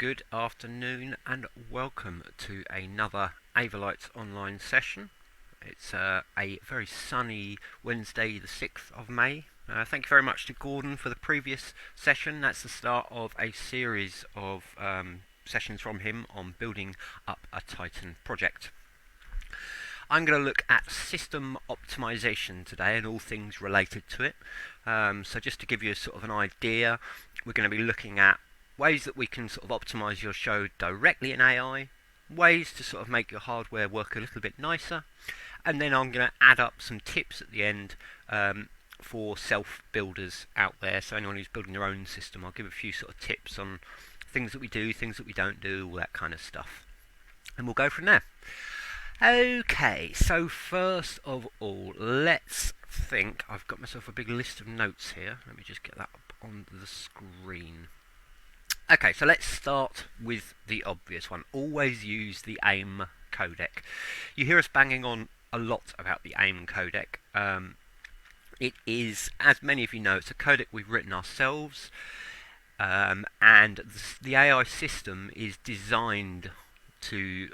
Good afternoon and welcome to another Avolites online session. It's a very sunny Wednesday the 6th of May. Thank you very much to Gordon for the previous session. That's the start of a series of sessions from him on building up a Titan project. I'm going to look at system optimization today and all things related to it. So just to give you a sort of an idea, we're going to be looking at ways that we can sort of optimize your show directly in AI, ways to sort of make your hardware work a little bit nicer, and then I'm going to add up some tips at the end for self-builders out there. So anyone who's building their own system, I'll give a few sort of tips on things that we do, things that we don't do, all that kind of stuff. And we'll go from there. Okay, so first of all, let's think. I've got myself a big list of notes here. Let me just get that up on the screen. Okay, so let's start with the obvious one. Always use the AIM codec. You hear us banging on a lot about the AIM codec. It is, as many of you know, it's a codec we've written ourselves, and the AI system is designed to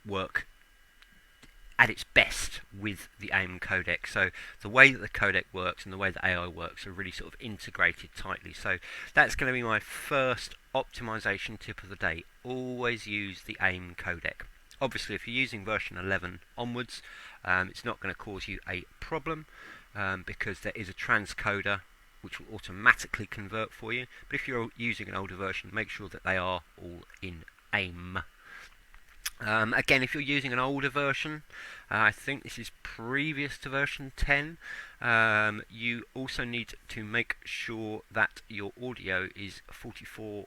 work at its best with the AIM codec. So the way that the codec works and the way that AI works are really sort of integrated tightly. So that's going to be my first optimization tip of the day. Always use the AIM codec. Obviously, if you're using version 11 onwards, it's not going to cause you a problem because there is a transcoder which will automatically convert for you. But if you're using an older version, make sure that they are all in AIM. Again, if you're using an older version, I think this is previous to version 10, you also need to make sure that your audio is 44.1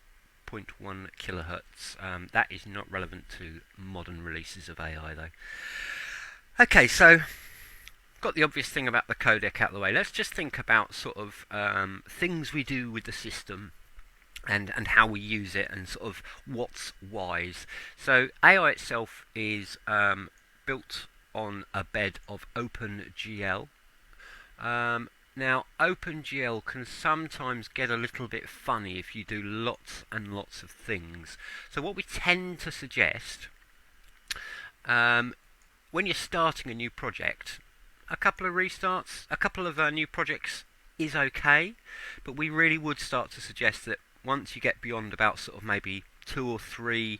kilohertz. That is not relevant to modern releases of AI though. Okay, so got the obvious thing about the codec out of the way. Let's just think about sort of things we do with the system and how we use it and sort of what's wise. So AI itself is built on a bed of OpenGL. Now OpenGL can sometimes get a little bit funny if you do lots and lots of things. So what we tend to suggest when you're starting a new project, a couple of restarts, a couple of new projects is okay, but we really would start to suggest that once you get beyond about sort of maybe 2 or 3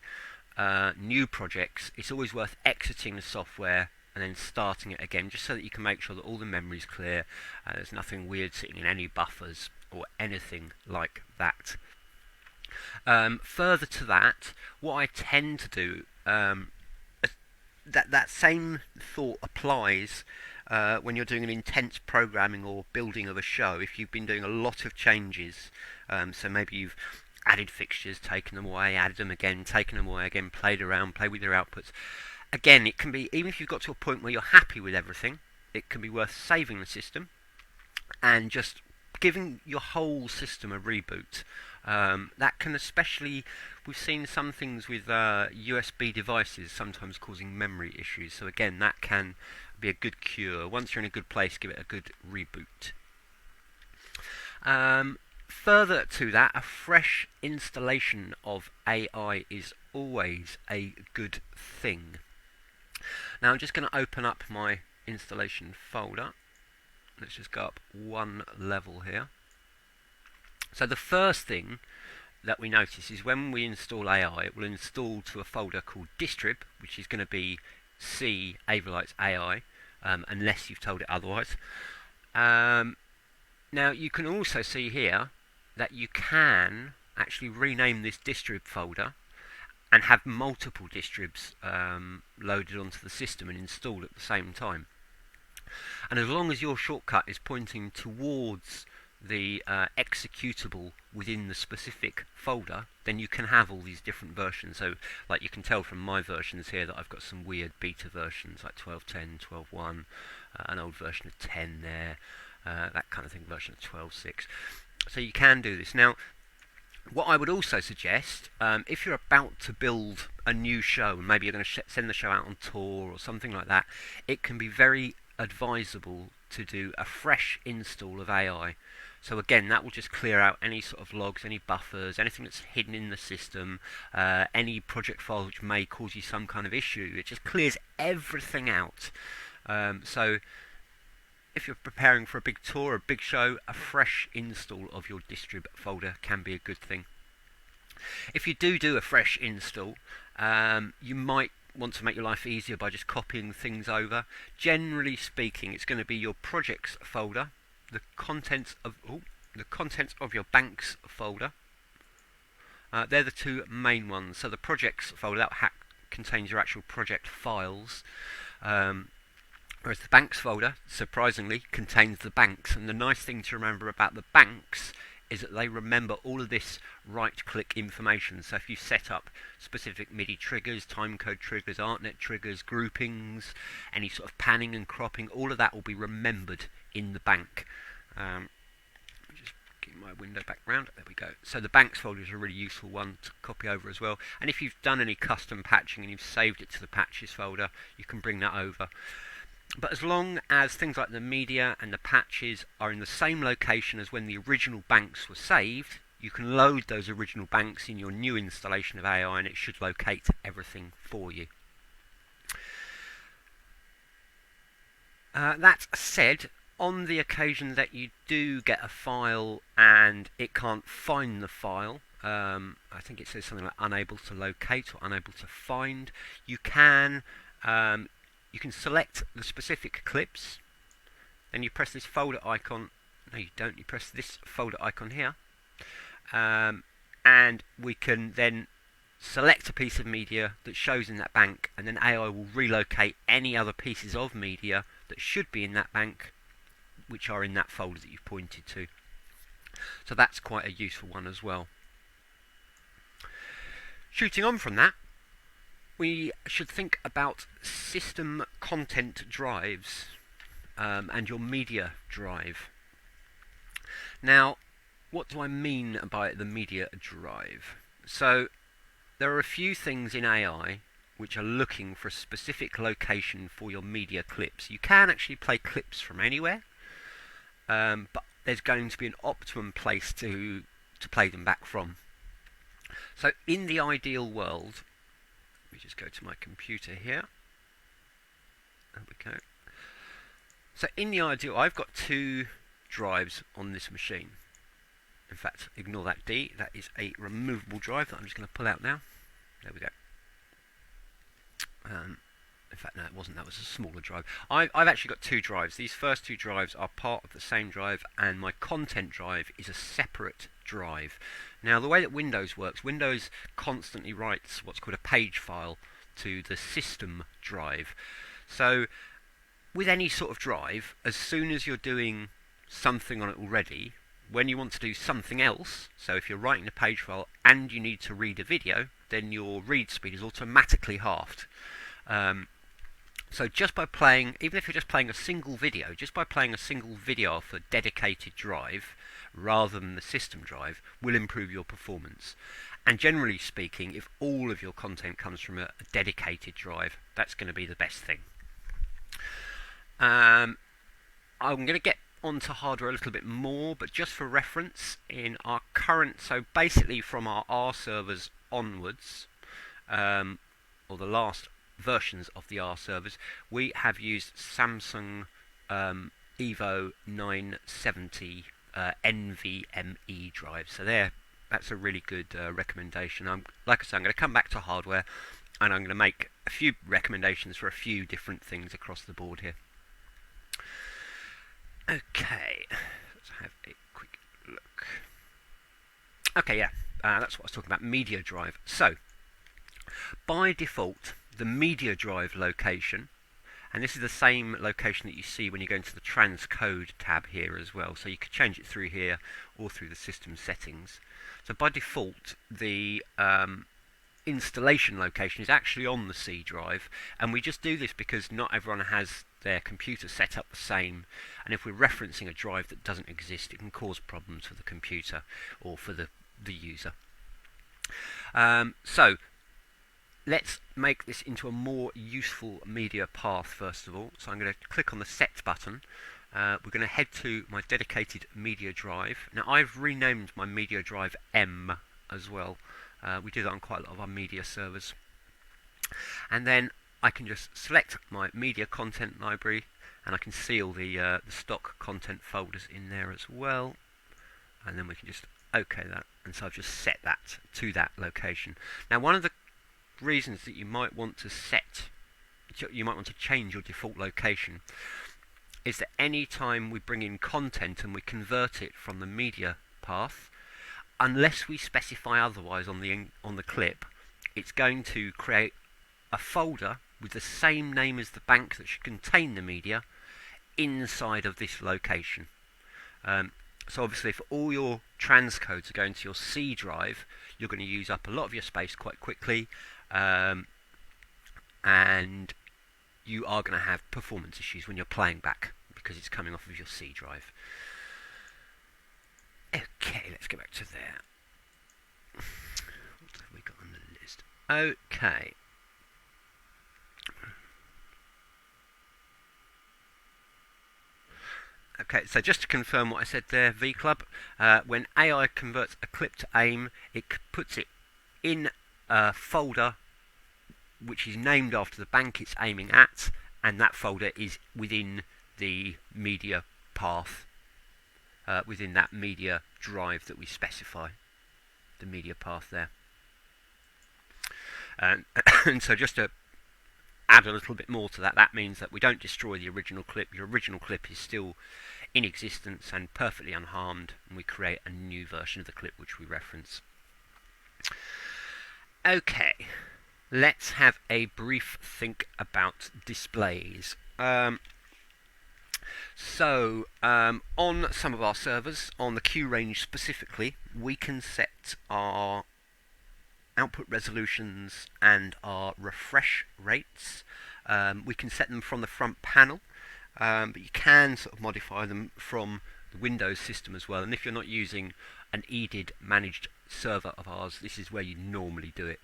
new projects, it's always worth exiting the software and then starting it again, just so that you can make sure that all the memory is clear, there's nothing weird sitting in any buffers or anything like that. Further to that, what I tend to do, that same thought applies when you're doing an intense programming or building of a show. If you've been doing a lot of changes, so maybe you've added fixtures, taken them away, added them again, taken them away again, played around, played with your outputs. Again, it can be, even if you've got to a point where you're happy with everything, it can be worth saving the system and just giving your whole system a reboot. That can especially, we've seen some things with USB devices sometimes causing memory issues. So again, that can be a good cure. Once you're in a good place, give it a good reboot. Further to that, a fresh installation of AI is always a good thing. Now I'm just going to open up my installation folder. Let's just go up one level here. So the first thing that we notice is when we install AI, it will install to a folder called distrib, which is going to be C Avolites AI, unless you've told it otherwise. Now you can also see here that you can actually rename this distrib folder and have multiple distribs loaded onto the system and installed at the same time. And as long as your shortcut is pointing towards the executable within the specific folder, then you can have all these different versions. So like you can tell from my versions here that I've got some weird beta versions like 12.10, 12.1, an old version of 10 there, that kind of thing, version of 12.6. So you can do this. Now what I would also suggest, if you're about to build a new show and maybe you're going to send the show out on tour or something like that, it can be very advisable to do a fresh install of AI. So again, that will just clear out any sort of logs, any buffers, anything that's hidden in the system, any project files which may cause you some kind of issue. It just clears everything out. So if you're preparing for a big tour, a big show, a fresh install of your distrib folder can be a good thing. If you do a fresh install, you might want to make your life easier by just copying things over. Generally speaking, it's going to be your projects folder, the contents of your banks folder. They're the two main ones. So the projects folder, that contains your actual project files, whereas the banks folder, surprisingly, contains the banks. And the nice thing to remember about the banks is that they remember all of this right-click information. So if you set up specific MIDI triggers, timecode triggers, ArtNet triggers, groupings, any sort of panning and cropping, all of that will be remembered in the bank. Just get my window back round. There we go. So the banks folder is a really useful one to copy over as well. And if you've done any custom patching and you've saved it to the patches folder, you can bring that over. But as long as things like the media and the patches are in the same location as when the original banks were saved, you can load those original banks in your new installation of AI and it should locate everything for you. That said, on the occasion that you do get a file and it can't find the file, I think it says something like unable to locate or unable to find, you can select the specific clips, then you press this folder icon. No, you don't. You press this folder icon here, and we can then select a piece of media that shows in that bank, and then AI will relocate any other pieces of media that should be in that bank, which are in that folder that you've pointed to. So that's quite a useful one as well. Shooting on from that, we should think about system content drives and your media drive. Now, what do I mean by the media drive? So, there are a few things in AI which are looking for a specific location for your media clips. You can actually play clips from anywhere, but there's going to be an optimum place to play them back from. So, in the ideal world, let me just go to my computer here. There we go. So in the ideal, I've got two drives on this machine. In fact, ignore that D. That is a removable drive that I'm just going to pull out now. There we go. In fact, no, it wasn't. That was a smaller drive. I've actually got two drives. These first two drives are part of the same drive, and my content drive is a separate drive. Now, the way that Windows works, Windows constantly writes what's called a page file to the system drive. So, with any sort of drive, as soon as you're doing something on it already, when you want to do something else, so if you're writing a page file and you need to read a video, then your read speed is automatically halved. So just by playing, even if you're just playing a single video, just by playing a single video off a dedicated drive rather than the system drive will improve your performance. And generally speaking, if all of your content comes from a dedicated drive, that's going to be the best thing. I'm going to get onto hardware a little bit more, but just for reference, in our current, so basically from our R servers onwards, or the last versions of the R servers, we have used Samsung Evo 970 NVMe drives. So that's a really good recommendation. Like I said, I'm going to come back to hardware, and I'm going to make a few recommendations for a few different things across the board here. Okay, let's have a quick look. Okay, yeah, that's what I was talking about, media drive. So, by default, the media drive location, and this is the same location that you see when you go into the transcode tab here as well, so you could change it through here or through the system settings. So by default, the installation location is actually on the C drive, and we just do this because not everyone has their computer set up the same, and if we're referencing a drive that doesn't exist, it can cause problems for the computer or for the user. So let's make this into a more useful media path first of all. So I'm going to click on the Set button, we're going to head to my dedicated media drive. Now I've renamed my media drive M as well. We do that on quite a lot of our media servers. And then I can just select my media content library, and I can see all the stock content folders in there as well. And then we can just OK that, and so I've just set that to that location. Now one of the reasons that you might want to change your default location is that any time we bring in content and we convert it from the media path, unless we specify otherwise on the clip, it's going to create a folder with the same name as the bank that should contain the media inside of this location. So obviously if all your transcodes are going to your C drive, you're going to use up a lot of your space quite quickly, and you are going to have performance issues when you're playing back because it's coming off of your C drive. Okay, let's go back to there. What have we got on the list? Okay. Okay, so just to confirm what I said there, VClub, when AI converts a clip to AIM, it puts it in a folder which is named after the bank it's aiming at, and that folder is within the media path, within that media drive that we specify, the media path there. And so just to add a little bit more to that, that means that we don't destroy the original clip. Your original clip is still in existence and perfectly unharmed, and we create a new version of the clip which we reference. Okay, let's have a brief think about displays. On some of our servers, on the queue range specifically, we can set our output resolutions and our refresh rates. We can set them from the front panel, but you can sort of modify them from the Windows system as well. And if you're not using an EDID managed server of ours, this is where you normally do it.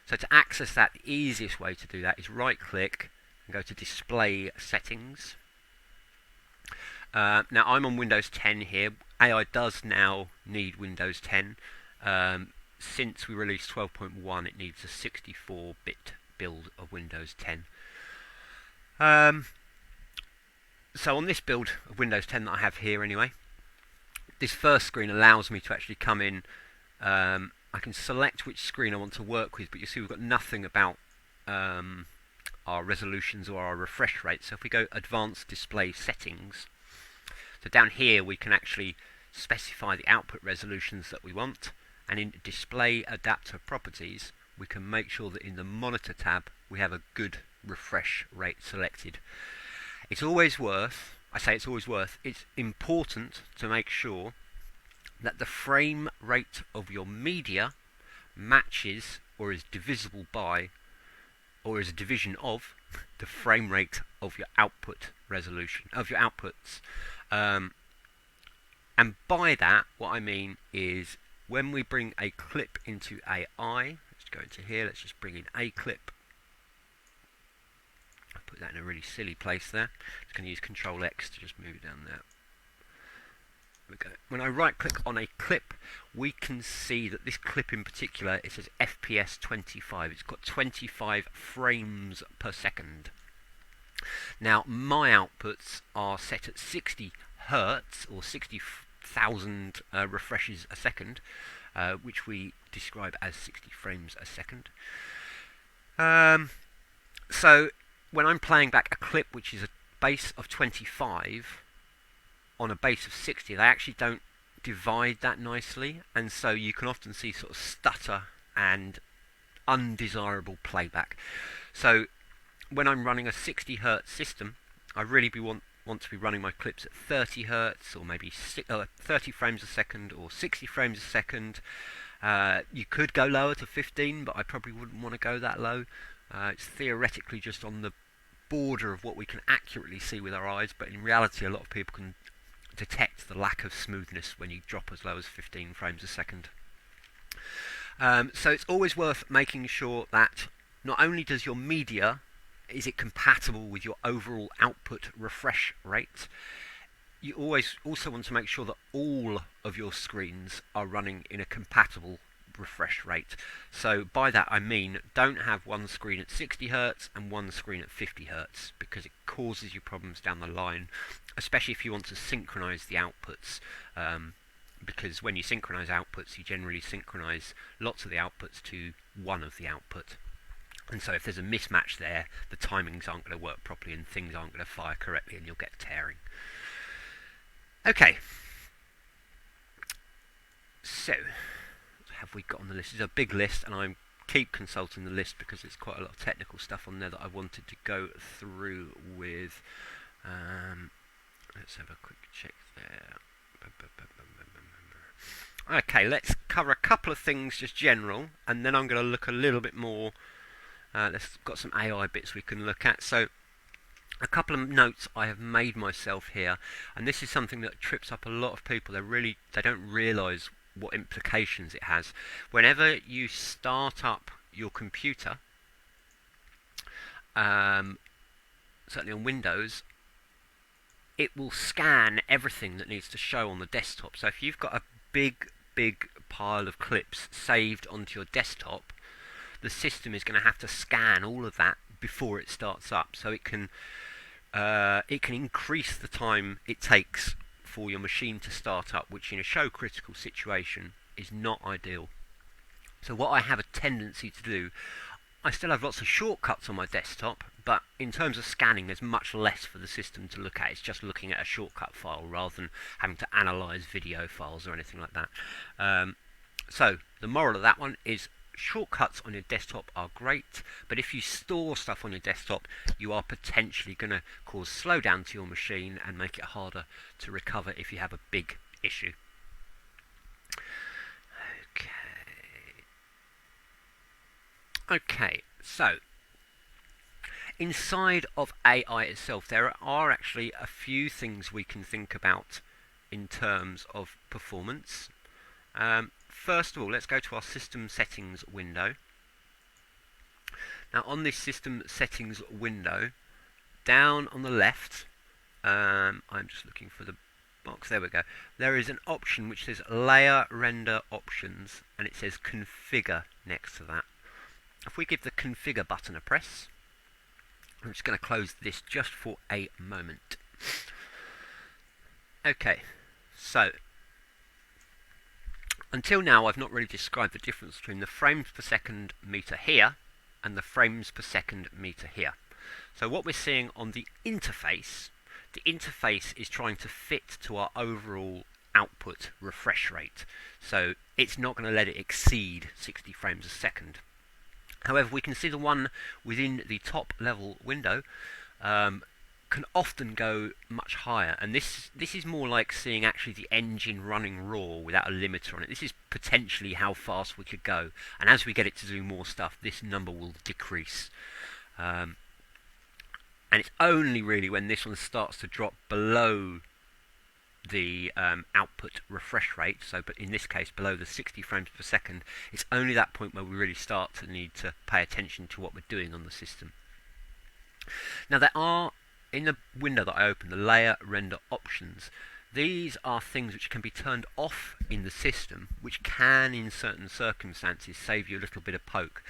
So to access that, the easiest way to do that is right click and go to Display Settings. Now I'm on Windows 10 here. AI does now need Windows 10. Since we released 12.1, it needs a 64-bit build of Windows 10. So on this build of Windows 10 that I have here anyway, this first screen allows me to actually come in. I can select which screen I want to work with, but you see we've got nothing about our resolutions or our refresh rate. So if we go Advanced Display Settings, so down here we can actually specify the output resolutions that we want, and in Display Adapter Properties we can make sure that in the Monitor tab we have a good refresh rate selected. It's always worth, it's important to make sure that the frame rate of your media matches or is divisible by or is a division of the frame rate of your output resolution, of your outputs. And by that, what I mean is when we bring a clip into AI, let's go into here, let's just bring in a clip. I'll put that in a really silly place there. Just going to use Control X to just move it down there. When I right click on a clip, we can see that this clip in particular, it says FPS 25. It's got 25 frames per second. Now my outputs are set at 60 Hertz or 60,000 refreshes a second, which we describe as 60 frames a second. So when I'm playing back a clip which is a base of 25 on a base of 60, they actually don't divide that nicely, and so you can often see sort of stutter and undesirable playback. So when I'm running a 60 Hertz system, I really want to be running my clips at 30 Hertz or maybe 30 frames a second or 60 frames a second. You could go lower to 15, but I probably wouldn't want to go that low. It's theoretically just on the border of what we can accurately see with our eyes, but in reality a lot of people can detect the lack of smoothness when you drop as low as 15 frames a second. So it's always worth making sure that not only does your media, is it compatible with your overall output refresh rate, you always also want to make sure that all of your screens are running in a compatible refresh rate. So by that I mean don't have one screen at 60 Hz and one screen at 50 Hz, because it causes you problems down the line, especially if you want to synchronize the outputs. Because when you synchronize outputs, you generally synchronize lots of the outputs to one of the output. And so if there's a mismatch there, the timings aren't going to work properly and things aren't going to fire correctly and you'll get tearing. Okay. So, what have we got on the list? It's a big list, and I keep consulting the list because there's quite a lot of technical stuff on there that I wanted to go through with. Let's have a quick check there. Okay, let's cover a couple of things just general, and then I'm going to look a little bit more. Let's got some AI bits we can look at. So a couple of notes I have made myself here, and this is something that trips up a lot of people. They don't realise what implications it has. Whenever you start up your computer, certainly on Windows, it will scan everything that needs to show on the desktop. So if you've got a big pile of clips saved onto your desktop, the system is going to have to scan all of that before it starts up. So it can increase the time it takes for your machine to start up, which in a show critical situation is not ideal. So what I have a tendency to do, I still have lots of shortcuts on my desktop, but in terms of scanning there's much less for the system to look at. It's just looking at a shortcut file rather than having to analyse video files or anything like that. So the moral of that one is shortcuts on your desktop are great, but if you store stuff on your desktop, you are potentially going to cause slowdown to your machine and make it harder to recover if you have a big issue. Okay, so inside of AI itself, there are actually a few things we can think about in terms of performance. First of all, let's go to our system settings window. Now on this system settings window, down on the left, I'm just looking for the box, there we go. There is an option which says layer render options, and it says configure next to that. If we give the configure button a press, I'm just going to close this just for a moment. Okay, so until now I've not really described the difference between the frames per second meter here and the frames per second meter here. So what we're seeing on the interface is trying to fit to our overall output refresh rate. So it's not going to let it exceed 60 frames a second. However, we can see the one within the top level window can often go much higher, and this is more like seeing actually the engine running raw without a limiter on it. This is potentially how fast we could go, and as we get it to do more stuff, this number will decrease. And it's only really when this one starts to drop below the output refresh rate, so but in this case below the 60 frames per second, it's only that point where we really start to need to pay attention to what we're doing on the system. Now there are, in the window that I opened, the layer render options. These are things which can be turned off in the system, which can in certain circumstances save you a little bit of poke.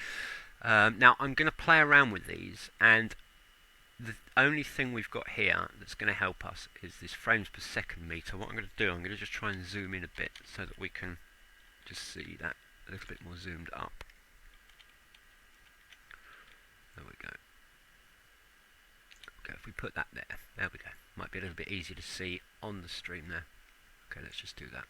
Now I'm going to play around with these, and the only thing we've got here that's going to help us is this frames per second meter. What I'm going to do, I'm going to just try and zoom in a bit so that we can just see that a little bit more zoomed up. There we go. Okay, if we put that there we go. Might be a little bit easier to see on the stream there. Okay, let's just do that.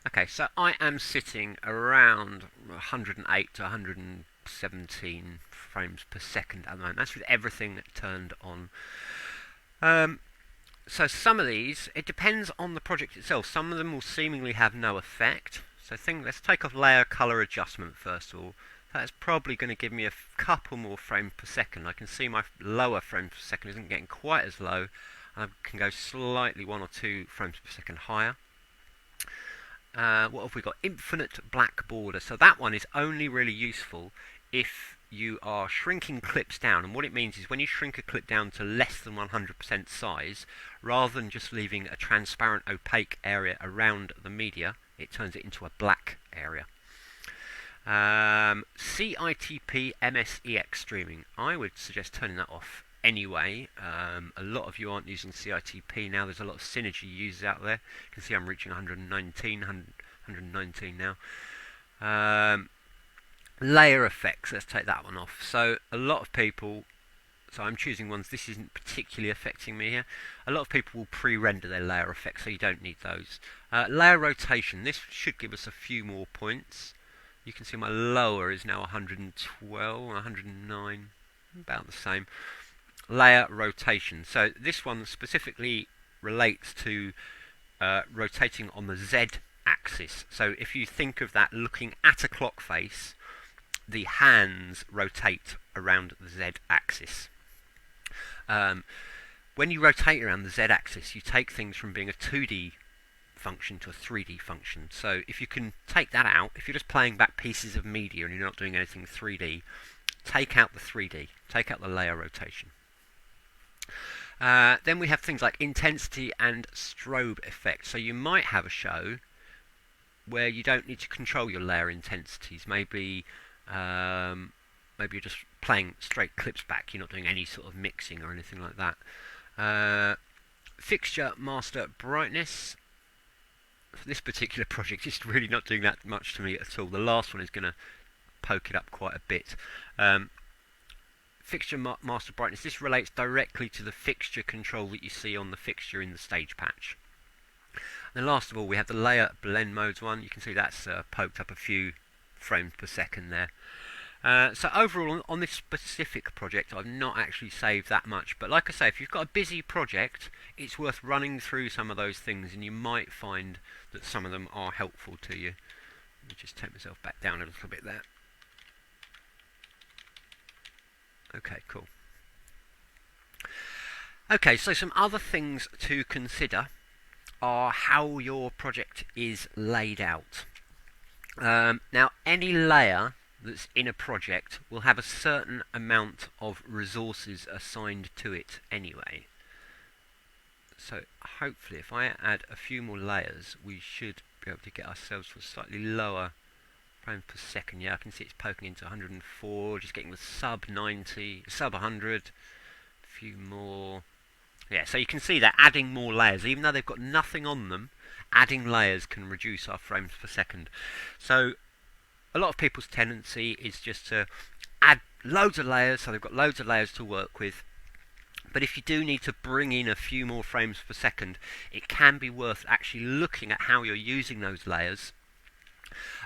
Okay, so I am sitting around 108 to 117 frames per second at the moment. That's with everything turned on. So some of these, it depends on the project itself. Some of them will seemingly have no effect. So let's take off layer color adjustment first of all. That's probably going to give me a couple more frames per second. I can see my lower frames per second isn't getting quite as low. I can go slightly 1 or 2 frames per second higher. What have we got? Infinite black border. So that one is only really useful if you are shrinking clips down, and what it means is when you shrink a clip down to less than 100% size, rather than just leaving a transparent opaque area around the media, it turns it into a black area. CITP MSEX streaming, I would suggest turning that off anyway. A lot of you aren't using CITP now. There's a lot of Synergy users out there. You can see I'm reaching 119 now. Layer effects, let's take that one off. So a lot of people, so I'm choosing ones, this isn't particularly affecting me here. A lot of people will pre-render their layer effects, so you don't need those. Layer rotation, this should give us a few more points. You can see my lower is now 112, 109, about the same. Layer rotation, so this one specifically relates to rotating on the Z axis. So if you think of that looking at a clock face, the hands rotate around the Z axis. When you rotate around the Z axis, you take things from being a 2D function to a 3D function. So if you can take that out, if you're just playing back pieces of media and you're not doing anything 3D, take out the 3D, take out the layer rotation. Then we have things like intensity and strobe effect. So you might have a show where you don't need to control your layer intensities. Maybe you're just playing straight clips back. You're not doing any sort of mixing or anything like that. Fixture master brightness. For this particular project, it's really not doing that much to me at all. The last one is going to poke it up quite a bit. Fixture master brightness. This relates directly to the fixture control that you see on the fixture in the stage patch. And last of all, we have the layer blend modes one. You can see that's poked up a few frames per second there. So overall, on this specific project, I've not actually saved that much. But like I say, if you've got a busy project, it's worth running through some of those things, and you might find that some of them are helpful to you. Let me just take myself back down a little bit there. Okay, cool. Okay, so some other things to consider are how your project is laid out. Now, any layer that's in a project will have a certain amount of resources assigned to it anyway. So hopefully if I add a few more layers, we should be able to get ourselves to a slightly lower frames per second. Yeah, I can see it's poking into 104, just getting the sub 90, sub 100, a few more. Yeah, so you can see that adding more layers, even though they've got nothing on them, adding layers can reduce our frames per second. So a lot of people's tendency is just to add loads of layers, so they've got loads of layers to work with. But if you do need to bring in a few more frames per second, it can be worth actually looking at how you're using those layers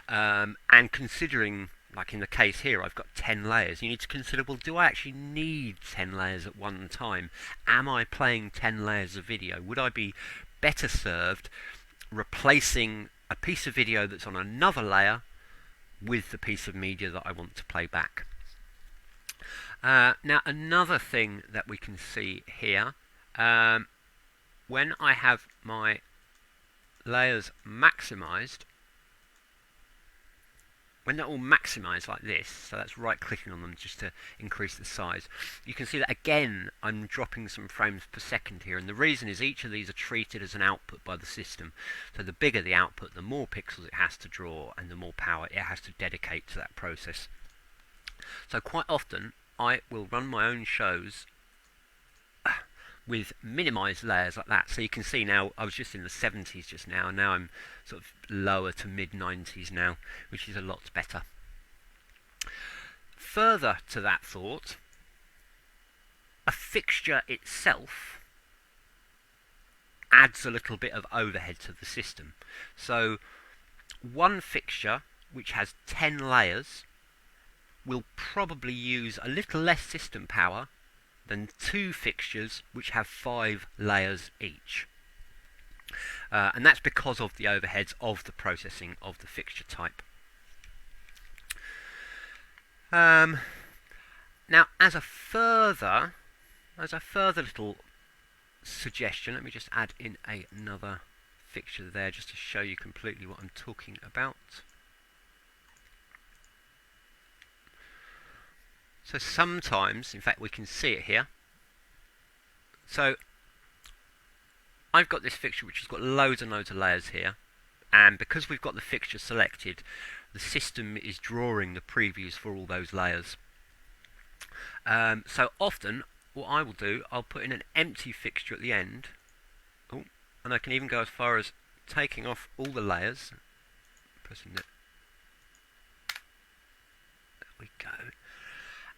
and considering, like in the case here, I've got 10 layers. You need to consider, well, do I actually need 10 layers at one time? Am I playing 10 layers of video? Would I be better served replacing a piece of video that's on another layer with the piece of media that I want to play back? Now, another thing that we can see here, when I have my layers maximized, when they're all maximized like this, so that's right clicking on them just to increase the size, you can see that again I'm dropping some frames per second here, and the reason is each of these are treated as an output by the system. So the bigger the output, the more pixels it has to draw and the more power it has to dedicate to that process. So quite often I will run my own shows with minimized layers like that. So you can see now I was just in the 70s just now, and now I'm sort of lower to mid 90s now, which is a lot better. Further to that thought, a fixture itself adds a little bit of overhead to the system. So one fixture which has 10 layers will probably use a little less system power than two fixtures which have 5 layers each. And that's because of the overheads of the processing of the fixture type. Now, as a further little suggestion, let me just add in another fixture there just to show you completely what I'm talking about. So sometimes, in fact we can see it here, so I've got this fixture which has got loads and loads of layers here, and because we've got the fixture selected, the system is drawing the previews for all those layers. So often what I will do, I'll put in an empty fixture at the end. Oh, and I can even go as far as taking off all the layers, pressing it. There we go.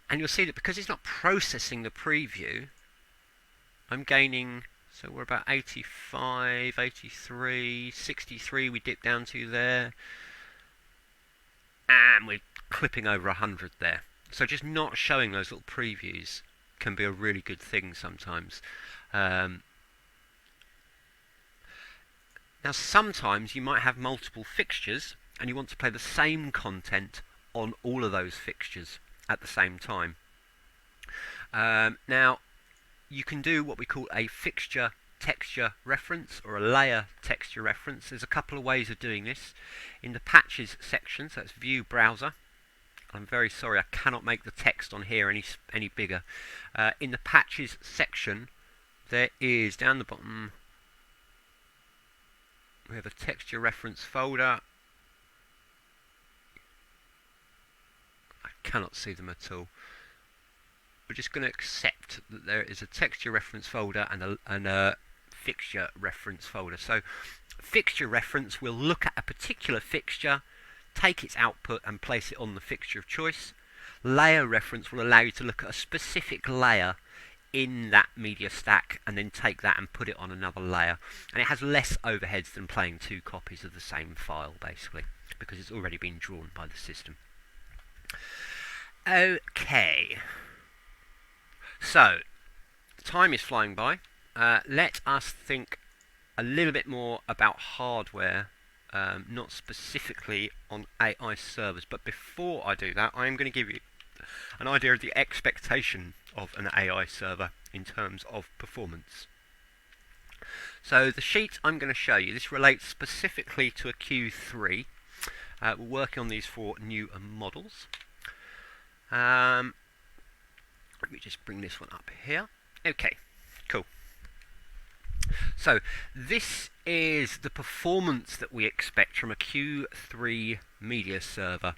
And you'll see that because it's not processing the preview, I'm gaining, so we're about 85, 83, 63 we dip down to there, and we're clipping over 100 there. So just not showing those little previews can be a really good thing sometimes. Now sometimes you might have multiple fixtures and you want to play the same content on all of those fixtures at the same time. Now you can do what we call a fixture texture reference or a layer texture reference. There's a couple of ways of doing this. In the patches section, so it's view browser. I'm very sorry, I cannot make the text on here any bigger. In the patches section, there is down the bottom, we have a texture reference folder. I cannot see them at all. We're just going to accept that there is a texture reference folder and a fixture reference folder. So fixture reference will look at a particular fixture, take its output and place it on the fixture of choice. Layer reference will allow you to look at a specific layer in that media stack and then take that and put it on another layer. And it has less overheads than playing two copies of the same file, basically, because it's already been drawn by the system. Okay. So, time is flying by. Let us think a little bit more about hardware, not specifically on AI servers. But before I do that, I am going to give you an idea of the expectation of an AI server in terms of performance. So the sheet I'm going to show you, this relates specifically to a Q3. We're working on these for new models. Let me just bring this one up here. Okay, cool. So this is the performance that we expect from a Q3 media server.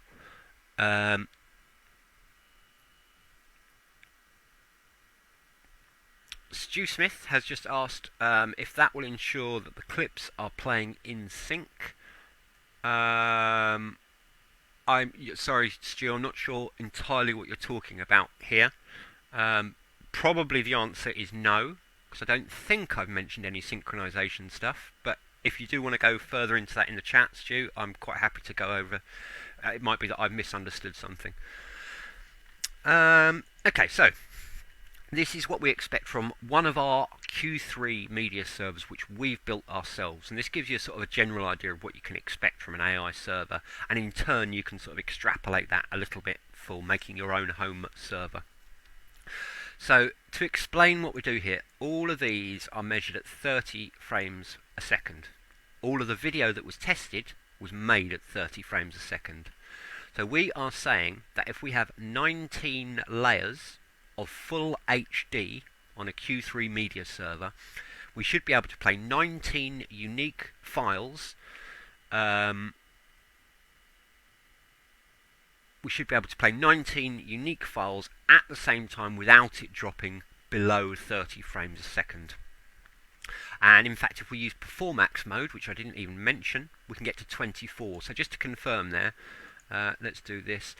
Stu Smith has just asked if that will ensure that the clips are playing in sync. I'm sorry, Stu, I'm not sure entirely what you're talking about here. Probably the answer is no, because I don't think I've mentioned any synchronization stuff. But if you do want to go further into that in the chat, Stu, I'm quite happy to go over. It might be that I've misunderstood something. Okay, so this is what we expect from one of our Q3 media servers, which we've built ourselves. And this gives you a sort of a general idea of what you can expect from an AI server. And in turn, you can sort of extrapolate that a little bit for making your own home server. So to explain what we do here, all of these are measured at 30 frames a second. All of the video that was tested was made at 30 frames a second. So we are saying that if we have 19 layers of full HD on a Q3 media server, we should be able to play 19 unique files. We should be able to play 19 unique files at the same time without it dropping below 30 frames a second. And in fact, if we use Performax mode, which I didn't even mention, we can get to 24. So just to confirm there, let's do this.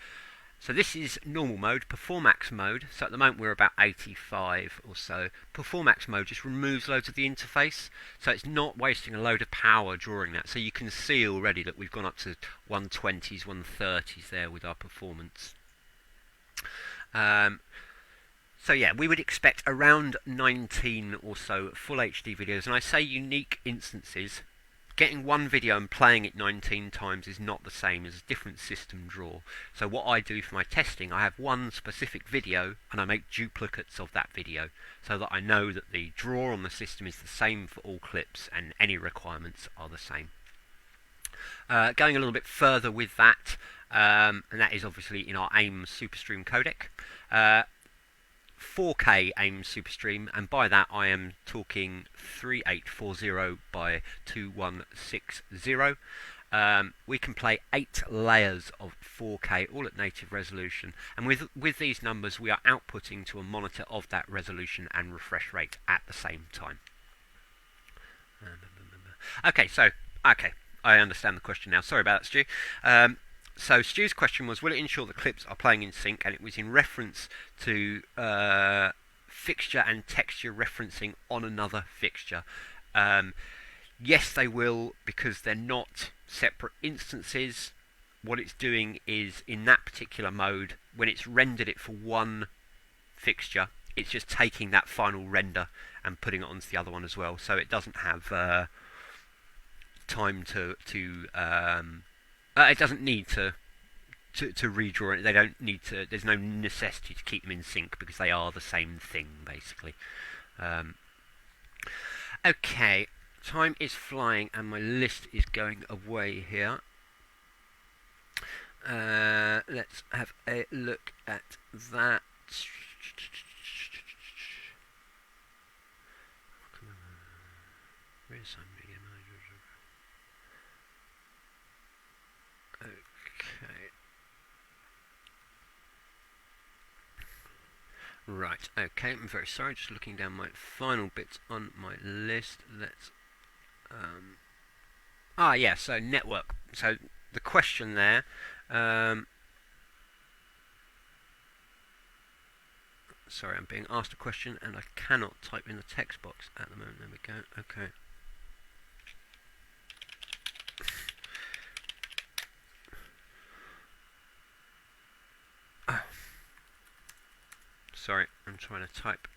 So this is normal mode, Performax mode. So at the moment we're about 85 or so. Performax mode just removes loads of the interface, so it's not wasting a load of power drawing that. So you can see already that we've gone up to 120s, 130s there with our performance. So yeah, we would expect around 19 or so full HD videos. And I say unique instances. Getting one video and playing it 19 times is not the same as a different system draw. So what I do for my testing, I have one specific video and I make duplicates of that video so that I know that the draw on the system is the same for all clips and any requirements are the same. Going a little bit further with that, and that is obviously in our AIM Superstream codec. 4K AIM Superstream, and by that I am talking 3840 by 2160. We can play 8 layers of 4K, all at native resolution, and with these numbers we are outputting to a monitor of that resolution and refresh rate at the same time. Okay, I understand the question now. Sorry about that, Stu. So Stu's question was, will it ensure the clips are playing in sync? And it was in reference to fixture and texture referencing on another fixture. Yes, they will, because they're not separate instances. What it's doing is, in that particular mode, when it's rendered it for one fixture, it's just taking that final render and putting it onto the other one as well. So it doesn't have time to it doesn't need to redraw it. They don't need to. There's no necessity to keep them in sync because they are the same thing basically. Okay, time is flying and my list is going away here. Let's have a look at that. Where's some media managers? Okay. Right, okay, I'm very sorry, just looking down my final bits on my list. Let's yeah, so network. So the question there, sorry, I'm being asked a question and I cannot type in the text box at the moment. There we go. Okay. Sorry, I'm trying to type.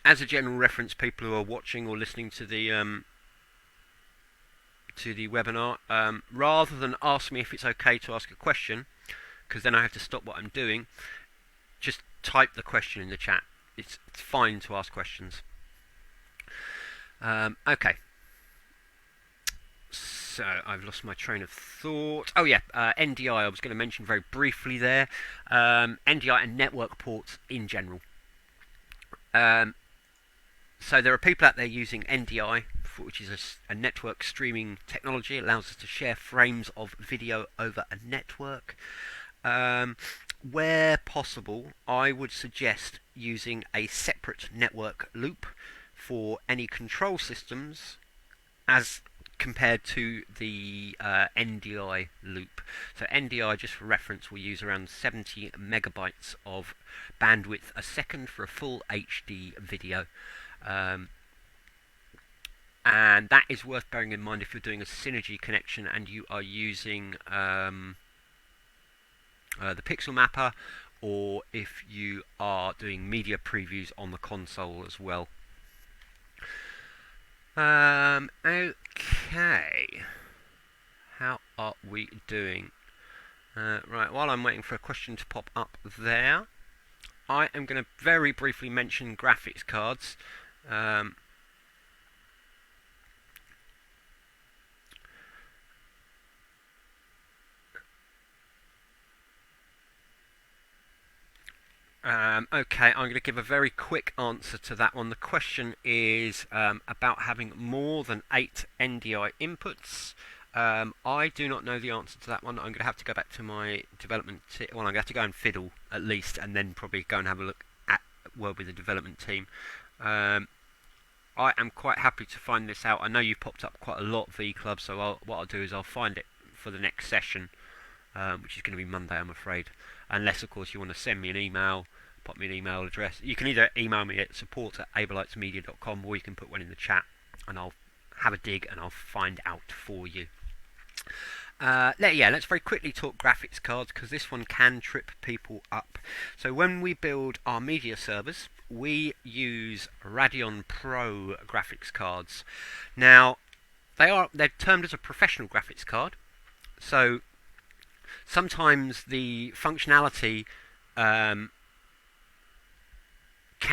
As a general reference, people who are watching or listening to the webinar, rather than ask me if it's okay to ask a question, because then I have to stop what I'm doing, just type the question in the chat. It's fine to ask questions. Okay. So I've lost my train of thought. Oh yeah, NDI I was going to mention very briefly there. NDI and network ports in general. So there are people out there using NDI, which is a network streaming technology. It allows us to share frames of video over a network. Where possible, I would suggest using a separate network loop for any control systems as compared to the NDI loop. So NDI, just for reference, will use around 70 megabytes of bandwidth a second for a full HD video. And that is worth bearing in mind if you're doing a synergy connection and you are using the pixel mapper, or if you are doing media previews on the console as well. Okay, how are we doing? Right, while I'm waiting for a question to pop up there, I am going to very briefly mention graphics cards. Okay, I'm going to give a very quick answer to that one. The question is about having more than 8 NDI inputs. I do not know the answer to that one. I'm going to have to go back to my development team. Well, I'm going to have to go and fiddle at least, and then probably go and have a look at work with the development team. I am quite happy to find this out. I know you popped up quite a lot, V-Club, so what I'll do is I'll find it for the next session, which is going to be Monday, I'm afraid. Unless, of course, you want to send me an email, pop me an email address. You can either email me at support@avolitesmedia.com, or you can put one in the chat, and I'll have a dig and I'll find out for you. Let's very quickly talk graphics cards, because this one can trip people up. So when we build our media servers, we use Radeon Pro graphics cards. Now, they're termed as a professional graphics card, so sometimes the functionality can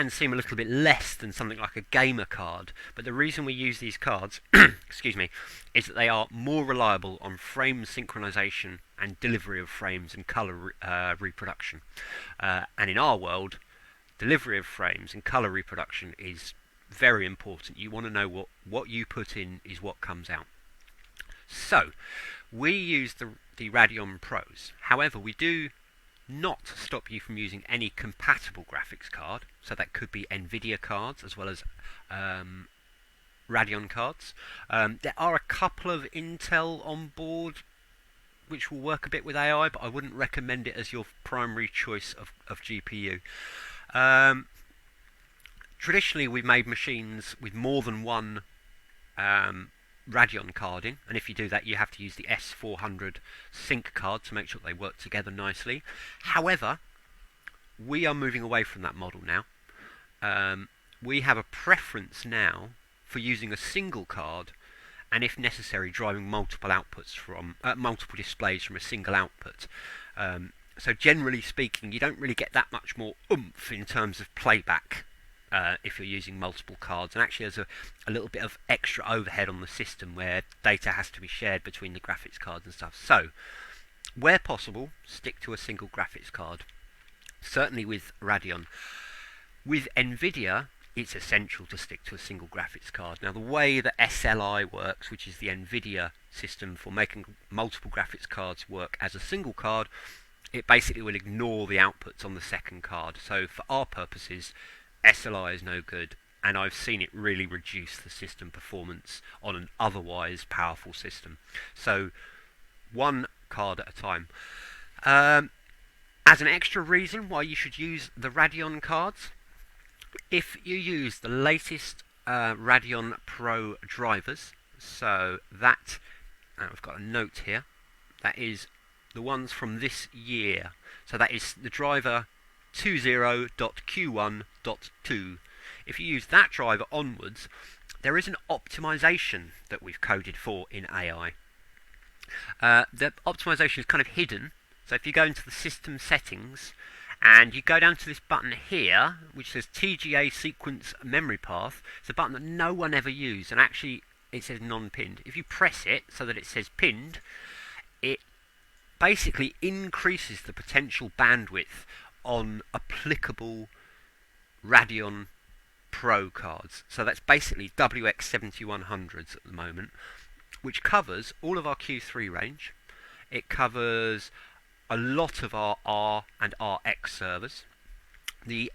can seem a little bit less than something like a gamer card, but the reason we use these cards, excuse me, is that they are more reliable on frame synchronization and delivery of frames and color reproduction. And in our world, delivery of frames and color reproduction is very important. You want to know what you put in is what comes out. So, we use the Radeon Pros. However, we do not stop you from using any compatible graphics card. So that could be NVIDIA cards as well as Radeon cards. There are a couple of Intel on board which will work a bit with AI, but I wouldn't recommend it as your primary choice of GPU. Traditionally, we've made machines with more than one Radeon card in, and if you do that, you have to use the S400 sync card to make sure they work together nicely. However, we are moving away from that model now. We have a preference now for using a single card, and if necessary, driving multiple outputs from multiple displays from a single output. So generally speaking, you don't really get that much more oomph in terms of playback if you're using multiple cards, and actually there's a little bit of extra overhead on the system where data has to be shared between the graphics cards and stuff. So, where possible, stick to a single graphics card. Certainly with Radeon. With NVIDIA, it's essential to stick to a single graphics card. Now, the way that SLI works, which is the NVIDIA system for making multiple graphics cards work as a single card, it basically will ignore the outputs on the second card. So, for our purposes, SLI is no good, and I've seen it really reduce the system performance on an otherwise powerful system. So, one card at a time. As an extra reason why you should use the Radeon cards, if you use the latest Radeon Pro drivers, so that, I've got a note here, that is the ones from this year. So that is the driver 20.q1.2. If you use that driver onwards, there is an optimization that we've coded for in AI. The optimization is kind of hidden. So if you go into the system settings and you go down to this button here, which says TGA sequence memory path, it's a button that no one ever used, and actually it says non-pinned. If you press it so that it says pinned, it basically increases the potential bandwidth on applicable Radeon Pro cards. So that's basically WX7100s at the moment, which covers all of our Q3 range. It covers a lot of our R and RX servers. The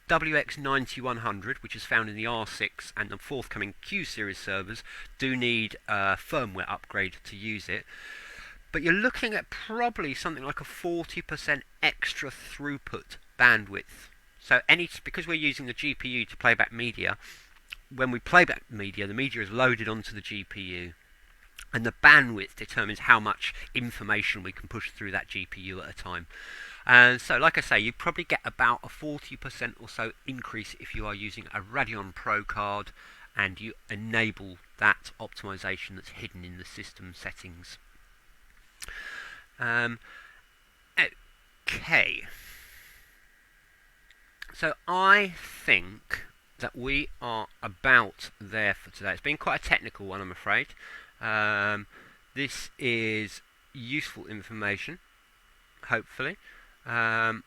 WX9100, which is found in the R6 and the forthcoming Q series servers, do need a firmware upgrade to use it. But you're looking at probably something like a 40% extra throughput bandwidth. So because we're using the GPU to play back media, when we play back media, the media is loaded onto the GPU, and the bandwidth determines how much information we can push through that GPU at a time. And so, like I say, you probably get about a 40% or so increase if you are using a Radeon Pro card and you enable that optimization that's hidden in the system settings. Okay, so I think that we are about there for today. It's been quite a technical one, I'm afraid. This is useful information, hopefully. Yeah,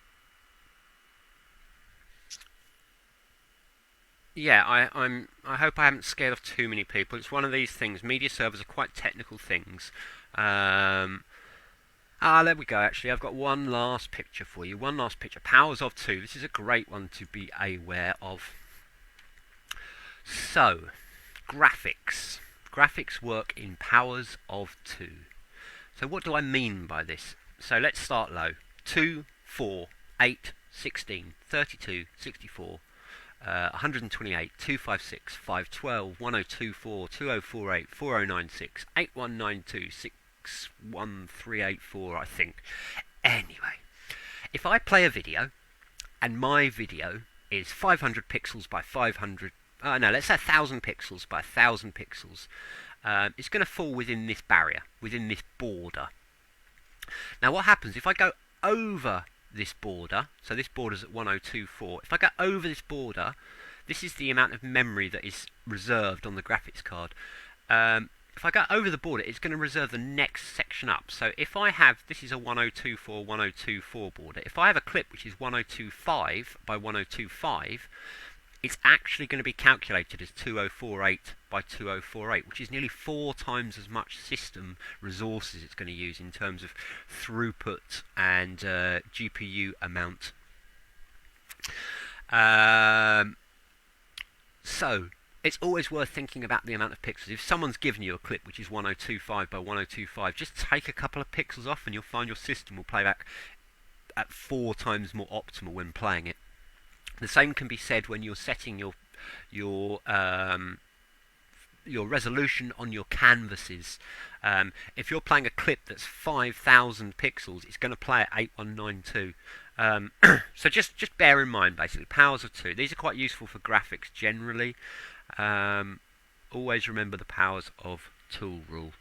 I hope I haven't scared off too many people. It's one of these things. Media servers are quite technical things. There we go, actually. I've got one last picture for you. One last picture. Powers of 2. This is a great one to be aware of. So, graphics. Graphics work in powers of 2. So what do I mean by this? So let's start low. 2, 4, 8, 16, 32, 64, 128, 256, 512, 1024, 2048, 4096, 8192, 61384, I think. Anyway, if I play a video and my video is 500 pixels by 500, no, let's say 1000 pixels by 1000 pixels, it's going to fall within this barrier, within this border. Now what happens if I go over this border, so this border's at 1024. If I go over this border, this is the amount of memory that is reserved on the graphics card. If I go over the border, it's going to reserve the next section up. So if I have, this is a 1024, 1024 border. If I have a clip which is 1025 by 1025, it's actually going to be calculated as 2048 by 2048, which is nearly 4 times as much system resources it's going to use in terms of throughput and GPU amount. So it's always worth thinking about the amount of pixels. If someone's given you a clip which is 1025 by 1025, just take a couple of pixels off and you'll find your system will play back at 4 times more optimal when playing it. The same can be said when you're setting your resolution on your canvases. If you're playing a clip that's 5,000 pixels, it's going to play at 8192. So just bear in mind, basically, powers of 2. These are quite useful for graphics generally. Always remember the powers of tool rule.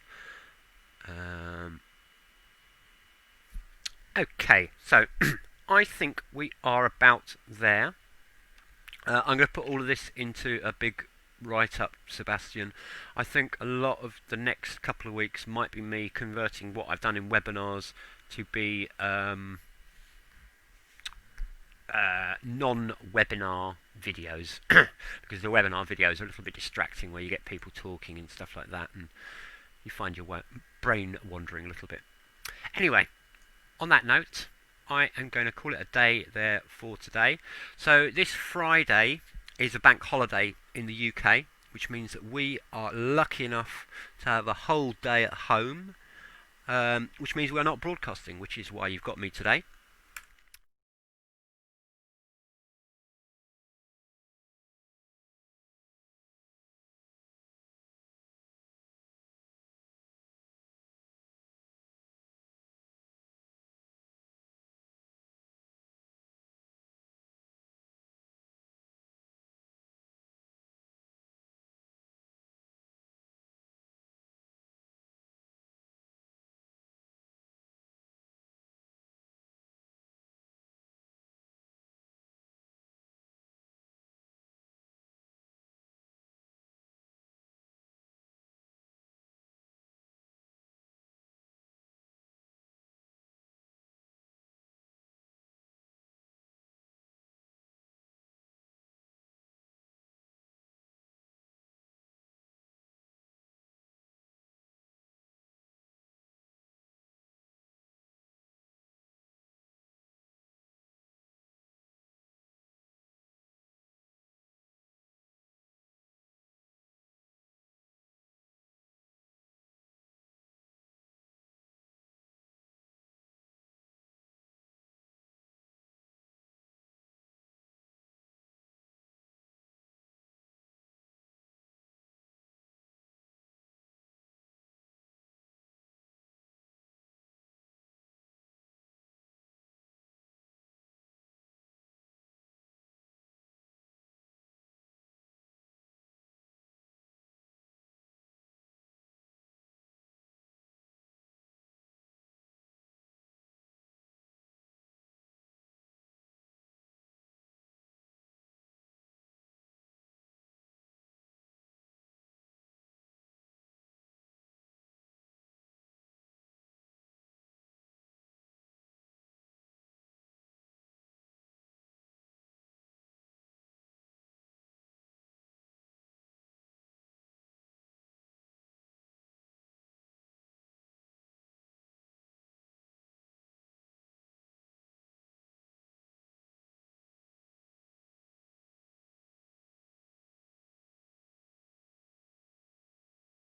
Okay, so I think we are about there. I'm going to put all of this into a big write-up, Sebastian. I think a lot of the next couple of weeks might be me converting what I've done in webinars to be non-webinar videos, because the webinar videos are a little bit distracting, where you get people talking and stuff like that, and you find your brain wandering a little bit. Anyway, on that note, I am going to call it a day there for today. So this Friday is a bank holiday in the UK, which means that we are lucky enough to have a whole day at home, which means we're not broadcasting, which is why you've got me today.